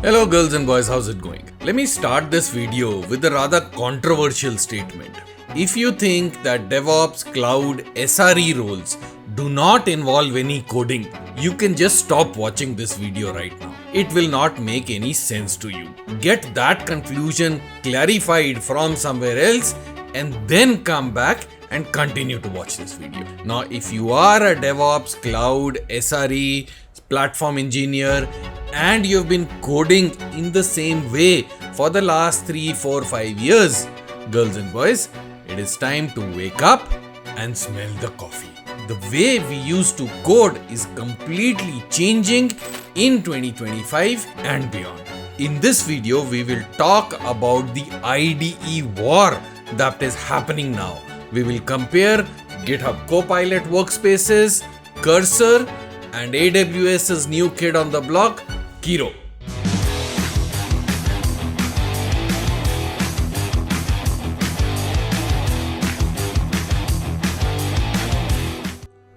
Hello girls and boys, how's it going? Let me start this video with a rather controversial statement. If you think that DevOps, Cloud, SRE roles do not involve any coding, you can just stop watching this video right now. It will not make any sense to you. Get that conclusion clarified from somewhere else and then come back and continue to watch this video. Now, if you are a DevOps, Cloud, SRE, platform engineer, and you've been coding in the same way for the last 3, 4, 5 years, girls and boys, it is time to wake up and smell the coffee. The way we used to code is completely changing in 2025 and beyond. In this video, we will talk about the IDE war that is happening now. We will compare GitHub Copilot workspaces, Cursor, and AWS's new kid on the block, KO.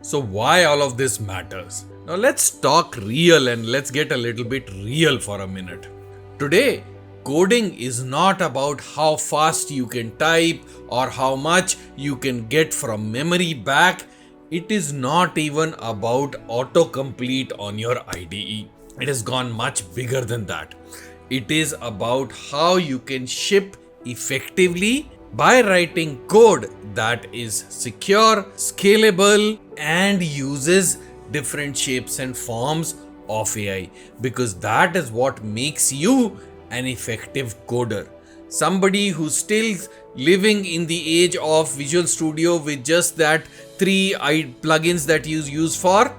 So why all of this matters? Now let's talk real and let's get a little bit real for a minute. Today, coding is not about how fast you can type or how much you can get from memory back. It is not even about autocomplete on your IDE. It has gone much bigger than that. It is about how you can ship effectively by writing code that is secure, scalable, and uses different shapes and forms of AI, because that is what makes you an effective coder. Somebody who's still living in the age of Visual Studio with just that 3 plugins that you use for,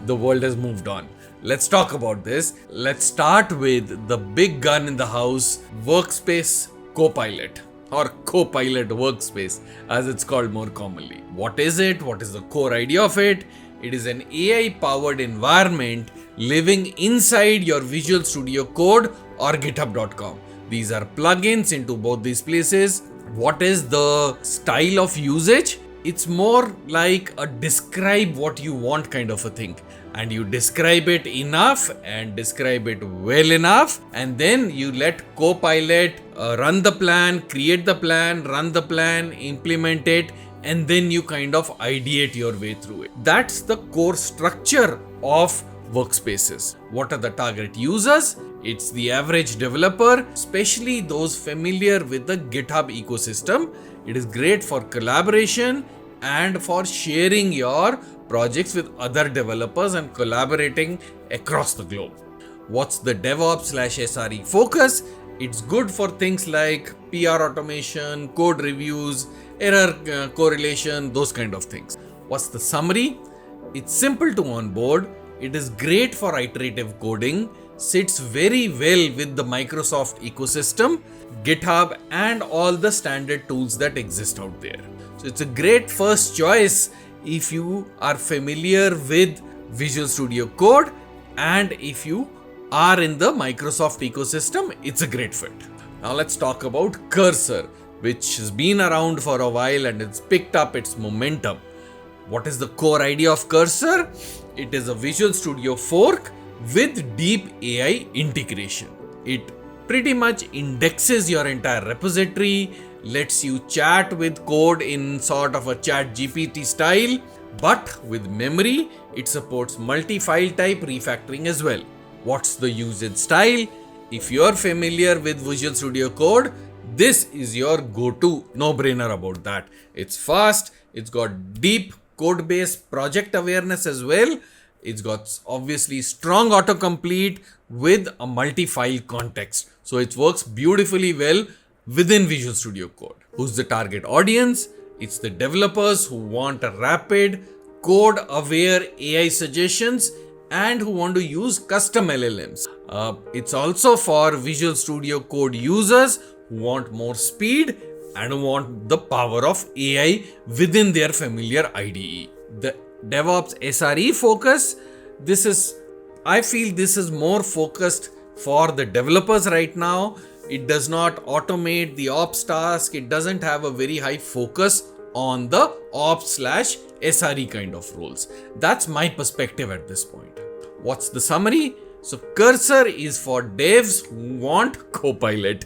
the world has moved on. Let's talk about this. Let's start with the big gun in the house, Workspace Copilot, or Copilot Workspace as it's called more commonly. What is it? What is the core idea of it? It is an AI powered environment living inside your Visual Studio Code or github.com. These are plugins into both these places. What is the style of usage? It's more like a describe what you want kind of a thing. And you describe it enough and describe it well enough. And then you let Copilot run the plan, create the plan, run the plan, implement it. And then you kind of ideate your way through it. That's the core structure of workspaces. What are the target users? It's the average developer, especially those familiar with the GitHub ecosystem. It is great for collaboration and for sharing your projects with other developers and collaborating across the globe. What's the DevOps/SRE focus? It's good for things like PR automation, code reviews, error correlation, those kind of things. What's the summary? It's simple to onboard. It is great for iterative coding, sits very well with the Microsoft ecosystem, GitHub, and all the standard tools that exist out there. So it's a great first choice if you are familiar with Visual Studio Code, and if you are in the Microsoft ecosystem, it's a great fit. Now let's talk about Cursor, which has been around for a while and it's picked up its momentum. What is the core idea of Cursor? It is a Visual Studio fork with deep AI integration. It pretty much indexes your entire repository, lets you chat with code in sort of a chat GPT style, but with memory, it supports multi-file type refactoring as well. What's the usage style? If you're familiar with Visual Studio Code, this is your go-to, no-brainer about that. It's fast, it's got deep code-based project awareness as well. It's got obviously strong autocomplete with a multi-file context. So it works beautifully well within Visual Studio Code. Who's the target audience? It's the developers who want a rapid, code-aware AI suggestions and who want to use custom LLMs. It's also for Visual Studio Code users who want more speed and who want the power of AI within their familiar IDE. The DevOps SRE focus, I feel this is more focused for the developers right now. It does not automate the ops task. It doesn't have a very high focus on the ops/SRE kind of roles. That's my perspective at this point. What's the summary? So Cursor is for devs who want Copilot,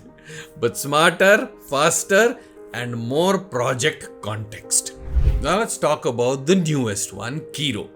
but smarter, faster, and more project context. Now let's talk about the newest one, Kiro.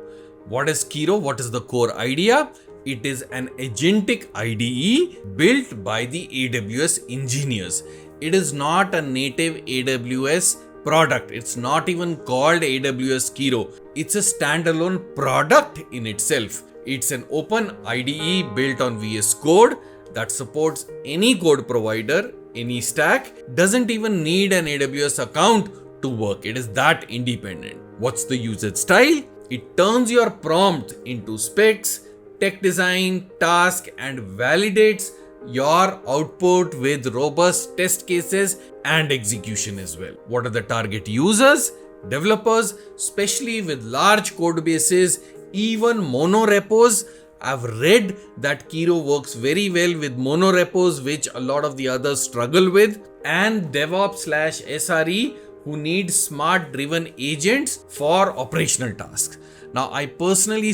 What is Kiro? What is the core idea? It is an agentic IDE built by the AWS engineers. It is not a native AWS product. It's not even called AWS Kiro. It's a standalone product in itself. It's an open IDE built on VS Code that supports any code provider, any stack, doesn't even need an AWS account to work. It is that independent. What's the usage style? It turns your prompt into specs, tech design, task, and validates your output with robust test cases and execution as well. What are the target users? Developers, especially with large code bases, even monorepos. I've read that Kiro works very well with monorepos, which a lot of the others struggle with, and DevOps/SRE who need smart driven agents for operational tasks. Now, I personally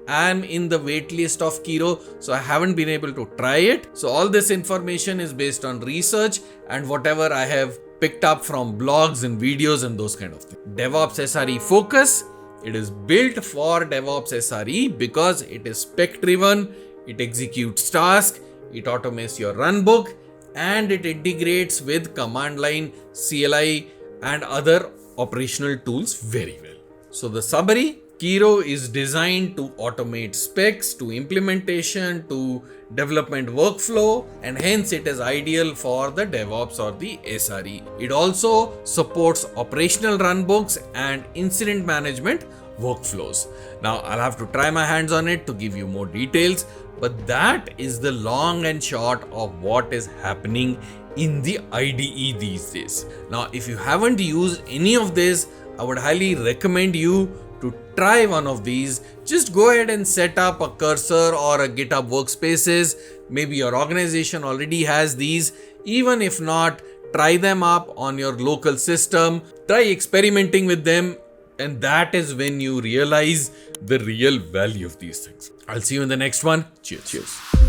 am in the waitlist of Kiro, so I haven't been able to try it. So all this information is based on research and whatever I have picked up from blogs and videos and those kind of things. DevOps SRE focus. It is built for DevOps SRE because it is spec driven, it executes tasks, it automates your runbook, and it integrates with command line, CLI, and other operational tools very well. So the summary, Kiro is designed to automate specs, to implementation, to development workflow, and hence it is ideal for the DevOps or the SRE. It also supports operational runbooks and incident management workflows. Now I'll have to try my hands on it to give you more details, but that is the long and short of what is happening in the IDE these days. Now, if you haven't used any of this, I would highly recommend you to try one of these. Just go ahead and set up a Cursor or a GitHub Workspaces. Maybe your organization already has these. Even if not, try them up on your local system. Try experimenting with them, and that is when you realize the real value of these things. I'll see you in the next one. Cheers.